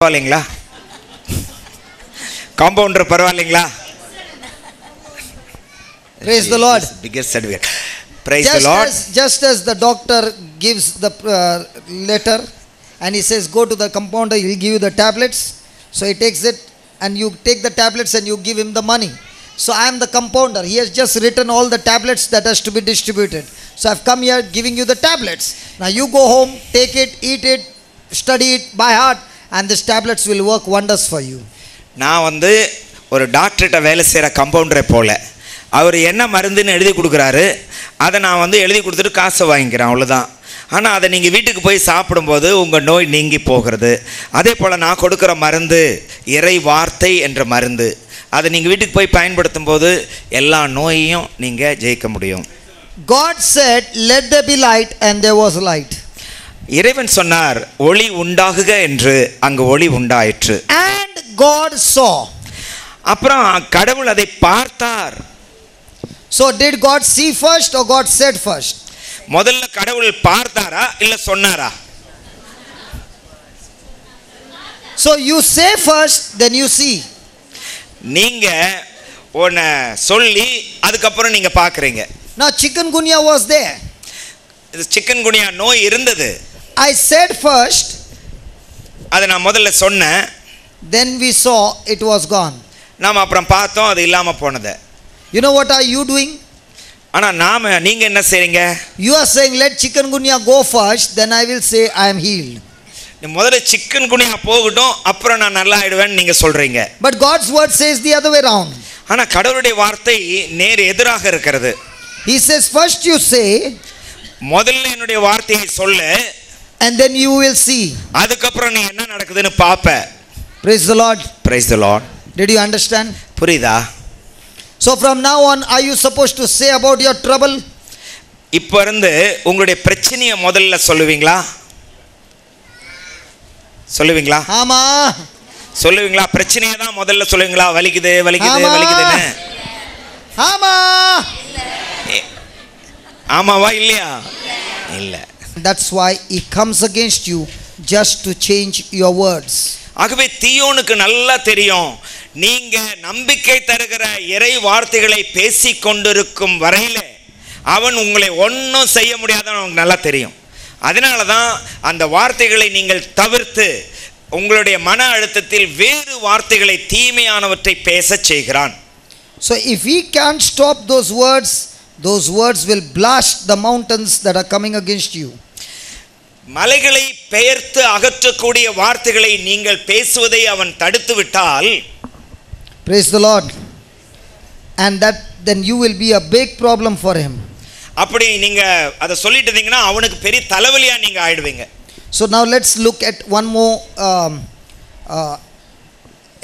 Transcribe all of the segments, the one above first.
பரவாயில்லைங்களா? Compounder பரவாயில்லைங்களா? Praise the Lord. Biggest certificate. Praise the Lord. Just as the doctor gives the letter and he says go to the compounder, he'll give you the tablets. So he takes it and you take the tablets and you give him the money. So I am the compounder. He has just written all the tablets that has to be distributed. So I've come here giving you the tablets. Now you go home, take it, eat it, study it by heart, and these tablets will work wonders for you. நான் ஒரு டாக்டர்கிட்ட வேலை செய்கிற கம்பவுண்டரை போல அவர் என்ன மருந்துன்னு எழுதி கொடுக்குறாரு, அதை நான் எழுதி கொடுத்துட்டு காசை வாங்கிக்கிறேன், அவ்வளோதான். ஆனால் அதை நீங்கள் வீட்டுக்கு போய் சாப்பிடும்போது உங்கள் நோய் நீங்கி போகிறது. அதே போல் நான் கொடுக்குற மருந்து இறை வார்த்தை என்ற மருந்து, அதை நீங்கள் வீட்டுக்கு போய் பயன்படுத்தும் போது எல்லா நோயையும் நீங்கள் ஜெயிக்க முடியும். God said, let there be light, and there was light. இறைவன் சொன்னார், ஒளி உண்டாகுக என்று, அங்கு ஒளி உண்டாயிற்று. And God saw. அப்புறம் கடவுள் அதை பார்த்தார். So did God see first or God said first? முதல்ல கடவுள் பார்த்தாரா இல்ல சொன்னாரா? So you say first, then you see. நீங்க ஒன்ன சொல்லி அதுக்கப்புறம் நீங்க பார்க்கறீங்க. Now chikungunya was there. Chikungunya நோய் இருந்தது. I said first, அதை நான் முதல்ல சொன்னேன். then we saw it was gone. நாம அப்புறம் பார்த்தோம் அது இல்லாம போனது. You know what are you doing? ஆனா நீங்க என்ன செய்றீங்க? You are saying let chikungunya go first, then I will say I am healed. நீ முதல்ல சிக்கன்குனியா போகட்டும் அப்புறம் நான் நல்லா ஆயிடுவேன்னு நீங்க சொல்றீங்க. But God's word says the other way round. ஆனா கடவுளுடைய வார்த்தை நேர் எதிராக இருக்கிறது. He says first you say, முதல்ல என்னுடைய வார்த்தையை சொல்லு, and then you will see. அதுக்கப்புறம் நீ என்ன நடக்குதுன்னு பாப்ப. Praise the Lord. Praise the Lord. Did you understand? புரியுதா? So from now on, are you supposed to say about your trouble? இப்போ இருந்து உங்களுடைய பிரச்சனையை முதல்ல சொல்லுவீங்களா? சொல்லுவீங்களா? ஆமா. சொல்லுவீங்களா? பிரச்சனையை தான் முதல்ல சொல்லுவீங்களா? வலிக்குது வலிக்குது வலிக்குதுன்னு. ஆமா. ஆமாவா இல்லையா? இல்ல. That's why he comes against you just to change your words. ஆகவே தீயோனுக்கு நல்லா தெரியும், நீங்க நம்பிக்கை தருகிற இறை வார்த்தைகளை பேசிக் கொண்டிருக்கும் வரையில அவன் உங்களை ஒன்றும் செய்ய முடியாதுன்னு அவனுக்கு நல்லா தெரியும். அதனால தான் அந்த வார்த்தைகளை நீங்கள் தவிர்த்து உங்களுடைய மன அழுத்தத்தில் வேறு வார்த்தைகளை தீமையானவற்றை பேசச் செய்கிறான். So if he can't stop those words will blast the mountains that are coming against you. மலைகளை பெயர்த்து அகற்றக்கூடிய வார்த்தைகளை நீங்கள் பேசுவதை அவன் தடுத்து விட்டால், praise the Lord, and that then you will be a big problem for him. அப்படி நீங்க அதை சொல்லிட்டு இருந்தீங்கன்னா அவனுக்கு பெரிய தலைவலியா நீங்க ஆயிடுவீங்க. So now let's look at one more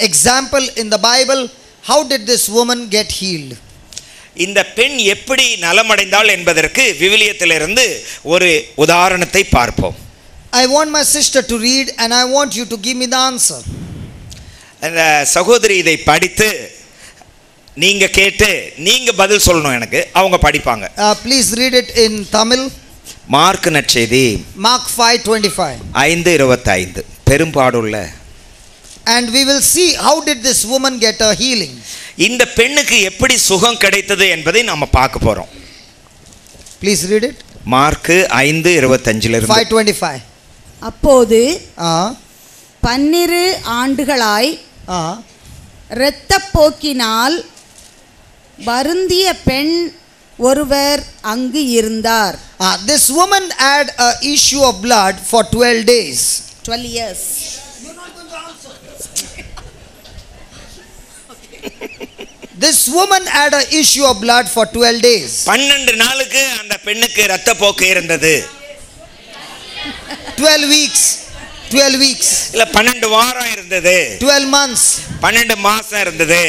example in the Bible. How did this woman get healed? இந்த பெண் எப்படி நலமடைந்தாள் என்பதற்கு விவிலியத்திலிருந்து ஒரு உதாரணத்தை பார்ப்போம். I want my sister to read and I want you to give me the answer. அந்த சகோதரி இதை படித்து நீங்க கேட்டு நீங்க பதில் சொல்லணும் எனக்கு, அவங்க படிப்பாங்க. Please read it in Tamil. Mark நற்செய்தி Mark 5:25. 5:25 பெரும்பாடுள்ள. And we will see how did this woman get a healing. இந்த பெண்ணுக்கு எப்படி சுகம் கிடைத்தது என்பதை நாம பார்க்க போறோம். Please read it. மார்க் 5:25 இருந்து 5:25. அப்போது 12 ஆண்டுகளாய் இரத்தப்போக்கினால் வருந்திய பெண் ஒருவர் அங்கு இருந்தார். This woman had a issue of blood for 12 days. 12 years. This woman had an issue of blood for 12 days. 12 நாளுக்கு அந்த பெண்ணுக்கு இரத்தப்போக்கு இருந்தது. 12 weeks. 12 weeks. இல்ல 12 வாரம் இருந்தது. 12 months. 12 மாசம் இருந்தது.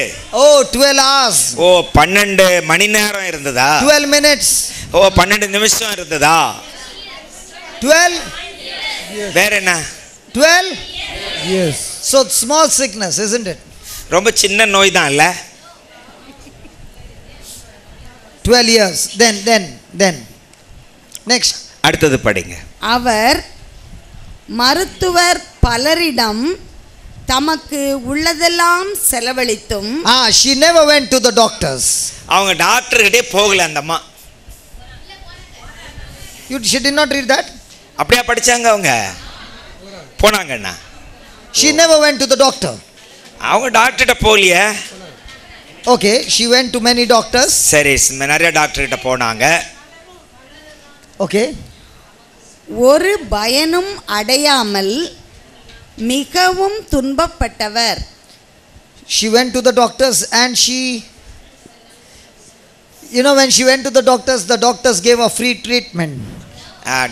Oh, 12 hours. ஓ 12 மணி நேரம் இருந்ததா? 12 minutes. ஓ 12 நிமிஷம் இருந்ததா? 12. வேற என்ன? 12. Yes. So small sickness, isn't it? ரொம்ப சின்ன நோய் தான் இல்ல? 12 years. Then. Next. அடுத்தது படிங்க. அவர் மருத்துவர் பலரிடம் தமக்கு உள்ளதெல்லாம் செலவழித்தும் She never went to the doctors. அவங்க டாக்டர்கிட்டே போகல அந்த அம்மா. She did not read that? அப்படியே படிச்சாங்க அவங்க? போனாங்கண்ணா. She never went to the doctor. அவங்க டாக்டர்கிட்ட போகலையே. Okay, she went to many doctors. சரி, நிறைய டாக்டர்கிட்ட போனாங்க. Okay. ஒரு பயனும் அடையாமல் மிகவும் துன்பப்பட்டவர். She went to the doctors and she, when she went to the doctors gave her free treatment.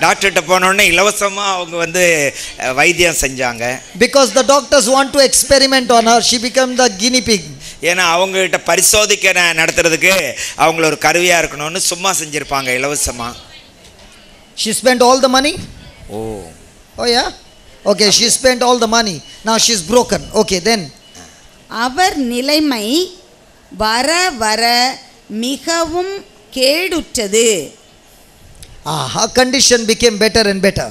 டாக்டர்கிட்ட போனோடனே இலவசமா அவங்க வந்து வைத்தியம் செஞ்சாங்க. Because the doctors want to experiment on her, she became the guinea pig. ஏன்னா அவங்ககிட்ட பரிசோதிக்க நடத்துறதுக்கு அவங்கள ஒரு கருவியா இருக்கணும்னு சும்மா செஞ்சிருப்பாங்க இலவசமா. She spent all the money? Oh yeah? Okay, she spent all the money. Now she's broken. Okay, then. அவர் நிலைமை வர வர மிகவும் கேடுற்றது. Her condition became better and better.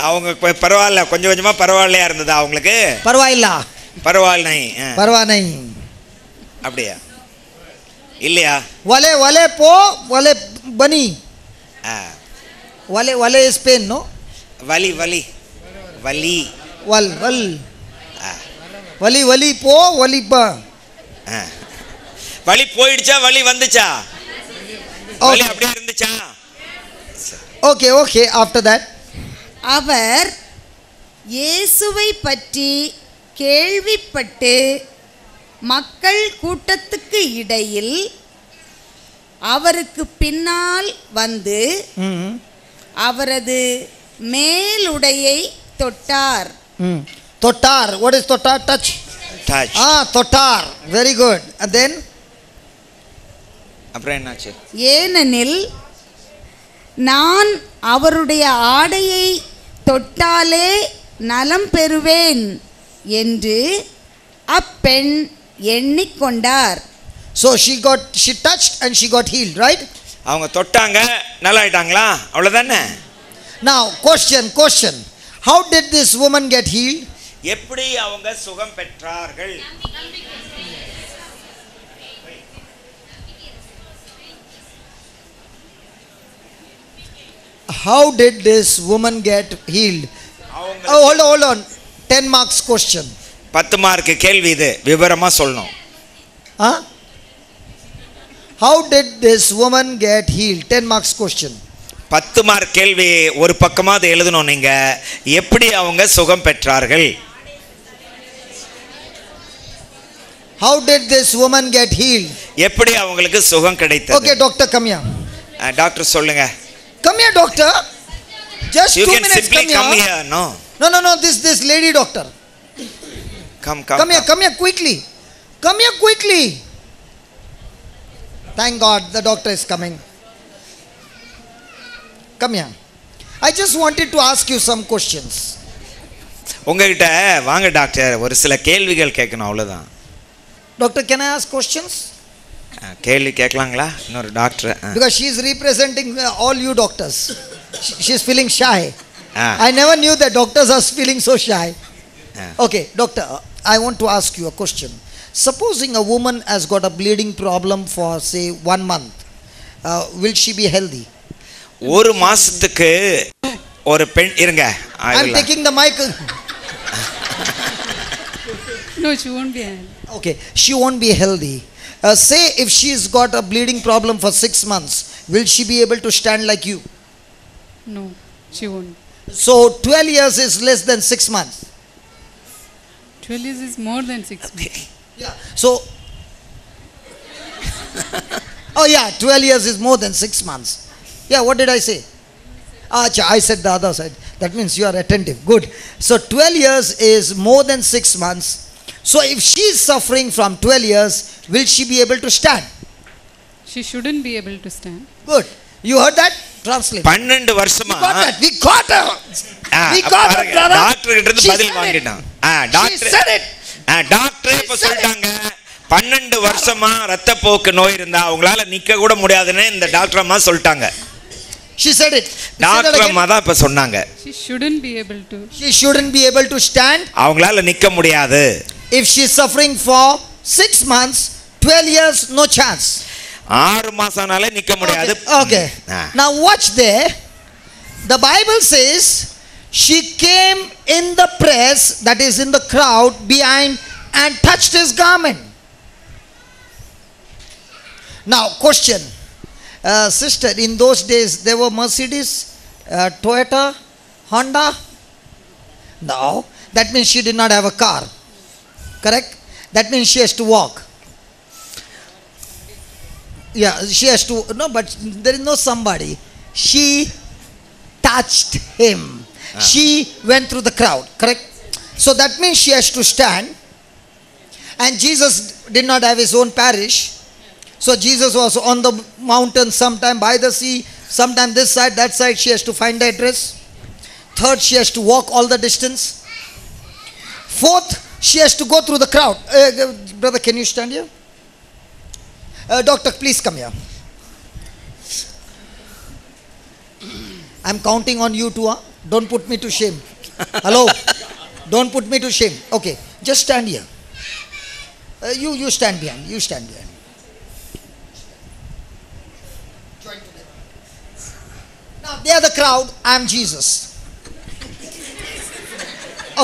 அவங்க பரவாயில்ல, கொஞ்சம் கொஞ்சமா பரவாயில்லையா இருந்தது அவங்களுக்கு. பரவாயில்லை அப்படியா இல்லையா? வலே போ வலே பனி. வலே is pain, no? வலி போ வலி பா. வலி போயிடுச்சா வலி வந்துச்சா? வலி அப்படியே இருந்துச்சா? Okay, after that. அவர் இயேசுவை பற்றி கேள்விப்பட்டு மக்கள் கூட்டத்துக்கு இடையில் அவருக்கு பின்னால் வந்து அவரது மேலுடையை தொட்டார். தொட்டார். What is தொட்டார்? Touch. தொட்டார். Very good. And then? அப்புறம் என்னாச்சு? ஏனெனில் நான் அவருடைய ஆடையை தொட்டாலே நலம் பெறுவேன் என்று அப்பெண் எண்ணிக்கொண்டார். So she touched and she got healed, right? அவங்க தொட்டாங்க, நல்லா ஆயிட்டாங்களா? அவ்வளவுதானே? Now question. How did this woman get healed? எப்படி அவங்க சுகம் பெற்றார்கள்? How did this woman get healed? Hold on. 10 marks question. 10 mark கேள்வி இது, விவரமா சொல்லணும். How did this woman get healed? 10 marks question. 10 mark கேள்வி, ஒரு பக்கமாவது எழுதணும் நீங்க. எப்படி அவங்க சுகம் பெற்றார்கள்? How did this woman get healed? எப்படி அவங்களுக்கு சுகம் கிடைத்தது? Okay, doctor, come here. Doctor சொல்லுங்க. Come here, doctor. Just you 2 can minutes. simply come here. No. This lady doctor. Come here quickly. Come here quickly. Thank God the doctor is coming. Come here. I just wanted to ask you some questions. உங்ககிட்ட வாங்க doctor, ஒரு சில கேள்விகள் கேட்கணும், அவ்வளவுதான். Doctor, can I ask questions? கேள்வி கேட்கலாங்களா? இன்னொரு doctor. Because she is representing all you doctors. She is feeling shy. I never knew that doctors are feeling so shy. Okay, doctor, I want to ask you a question. Supposing a woman has got a bleeding problem for say 1 month, will she be healthy? ஒரு மாசத்துக்கு ஒரு பெண் இருங்க. I am taking the mic. No, she won't be healthy. Okay, she won't be healthy. Say if she's got a bleeding problem for 6 months, will she be able to stand like you? No, she won't. So 12 years is less than 6 months. 12 years is more than 6 months. Yeah. So 12 years is more than 6 months. Yeah, what did I say? I said the other side. That means you are attentive. Good. So 12 years is more than 6 months. So if she is suffering from 12 years, will she be able to stand? She shouldn't be able to stand. Good. You heard that? Translate. 12 வருஷமா We got her. Doctor கிட்ட இருந்து பதில் வாங்கிட்டான். Doctor இப்ப சொல்லிட்டாங்க, 12 வருஷமா ரத்தப்போக்கு நோய் இருந்தா அவங்களால நிக்க கூட முடியாதுன்னு இந்த டாக்டர் அம்மா சொல்லிட்டாங்க. She said it. Say that doctor again. அம்மா தான் இப்ப சொன்னாங்க, She shouldn't be able to. She shouldn't be able to stand. அவங்களால நிக்க முடியாது. If she is suffering for 6 months, 12 years, no chance. 6 மாசம்னாலே நிக்க முடியாது. Okay. Ah. Now watch there. The Bible says she came in the press, that is in the crowd behind, and touched his garment. Now question, sister, in those days there were Mercedes, Toyota, Honda. No, that means she did not have a car. Correct? That means she has to walk. Yeah, she has to, no, but there is no somebody. She touched him. She went through the crowd, correct? So that means she has to stand. And Jesus did not have his own parish. So Jesus was on the mountain, sometime by the sea, sometime this side, that side. She has to find the address. Third, she has to walk all the distance. Fourth, she has to go through the crowd. Brother, can you stand here? Doctor, please come here. I'm counting on you too. Huh? Don't put me to shame. Hello? Don't put me to shame. Okay, just stand here. You stand behind. You stand behind. Join together. Now they are the crowd. I'm Jesus.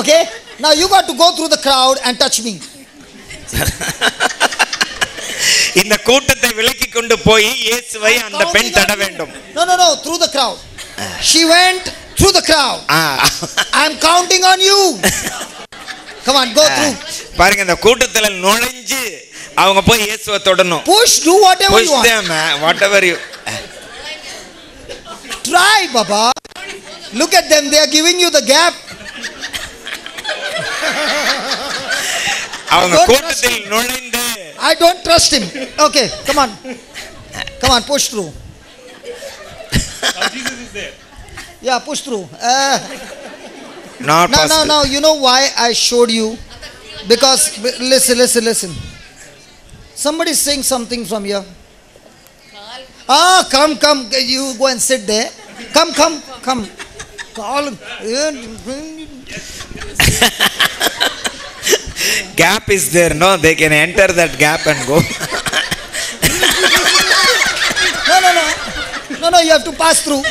Okay? Now you got to go through the crowd and touch me. இந்த கூட்டத்தை விலக்கி கொண்டு போய் இயேசுவை அந்த பெண் தட வேண்டும். No, through the crowd. She went through the crowd. I'm counting on you. Come on, go through. பாருங்க, இந்த கூட்டத்துல நுழைஞ்சு அவங்க போய் இயேசுவை தொடணும். Push, do whatever you want. Push them, whatever you. Try, Baba. Look at them, they are giving you the gap. அவங்க கூட்டத்தில் நுழைந்து I don't trust him. Okay, come on. Come on, push through. Now Jesus is there. Yeah, push through. not possible. Now, you know why I showed you? Because, listen. Somebody is saying something from here. Come. You go and sit there. Come. Call. Gap is there, no? They can enter that gap and go. No, you have to pass through.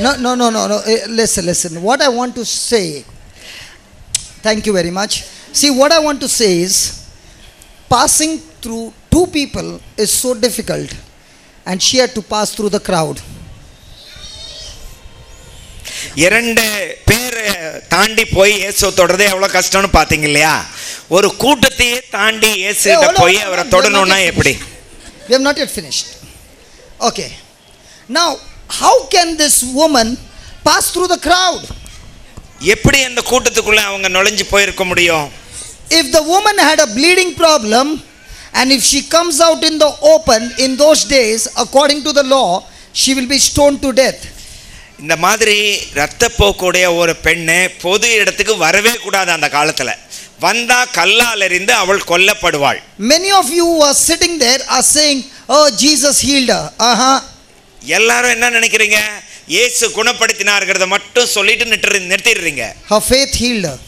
No. Listen. What I want to say, thank you very much. See, what I want to say is, passing through two people is so difficult, and she had to pass through the crowd. இரண்டு பேர் தாண்டி போய் இயேசு தொடர்றதே எவ்வளவு கஷ்டம்னு பாத்தீங்க இல்லையா? ஒரு கூட்டத்தையே தாண்டி இயேசு கிட்ட போய் அவரை தொடணும்னா எப்படி? We have not yet finished. Okay. Now, how can this woman pass through the crowd? எப்படி அந்த கூட்டத்துக்குள்ள அவங்க நுழைஞ்சு போயிருக்க முடியும்? If the woman had a bleeding problem, and if she comes out in the open in those days, according to the law, she will be stoned to death. இந்த மாதிரி இரத்தப்போக்குடைய ஒரு பெண்ணு பொது இடத்துக்கு வரவே கூடாது அந்த காலத்துல. வந்தா கல்லால் எறிந்து அவள் கொல்லப்படுவாள். Many of you who are sitting there are saying, "Oh, Jesus healed her." எல்லாரும் என்ன நினைக்கிறீங்க? இயேசு குணப்படுத்தினார்ங்கறத மட்டும் சொல்லிட்டு நிறுத்திடுறீங்க. Her faith healed her.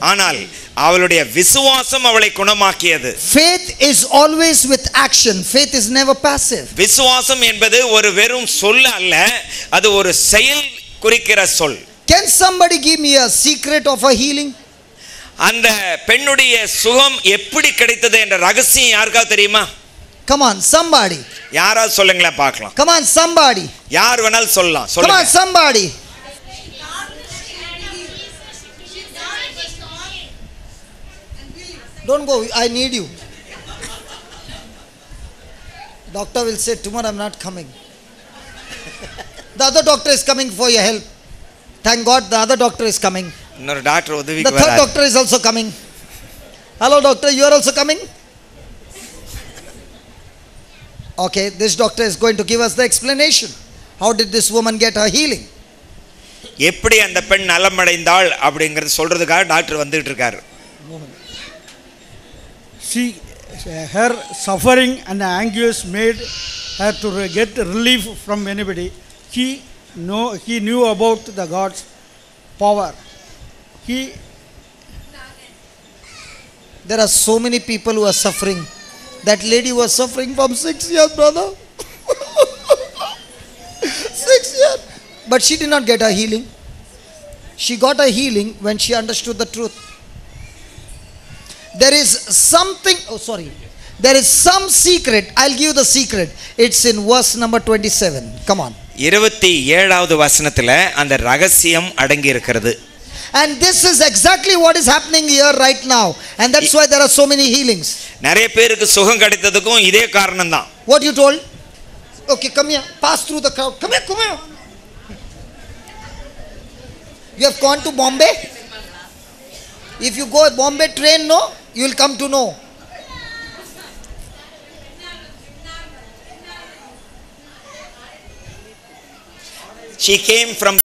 ஆனால் அவளுடைய விசுவாசம் அவளை குணமாக்கியது. Faith is always with action. Faith is never passive. விசுவாசம் என்பது ஒரு வெறும் சொல் அல்ல, அது ஒரு செயல் குறிக்கிற சொல். Can somebody give me a secret of a healing? அந்த பெண்ணுடைய சுகம் எப்படி கிடைத்தது என்ற ரகசியம் யாருக்காவது தெரியுமா? Come on, somebody. யாராவது சொல்லுங்களேன் பார்க்கலாம். Come on, somebody. யார் வேணாலும் சொல்லலாம். Come சொல்லுங்க. on, somebody. Don't go, I need you. Doctor will say, tomorrow I'm not coming. The other doctor is coming for your help. Thank God the other doctor is coming. இன்னொரு doctor The உதவிக்கு third வராரு. doctor is also coming. Hello, doctor, you are also coming? Okay, this doctor is going to give us the explanation. How did this woman get her healing? எப்படி அந்த பெண் நலமடைந்தாள் அப்படிங்கறது சொல்றதுக்காக doctor வந்துட்டு இருக்காரு. She, her suffering and anguish made her to get relief from anybody. He knew about the God's power. There are so many people who are suffering. That lady was suffering from 6 years, brother. 6 years. But she did not get her healing. She got her healing when she understood the truth. There is something, there is some secret. I'll give you the secret. It's in verse number 27. Come on. 27வது வசனத்துல அந்த ரகசியம் அடங்கி இருக்கிறது. And this is exactly what is happening here right now. And that's why there are so many healings. நிறைய பேருக்கு சுகம் கிடைத்ததுக்கும் இதே காரணம் தான். What you told? Okay, come here. Pass through the crowd. Come here. You have gone to Bombay? If you go Bombay train, no, you will come to know. She came from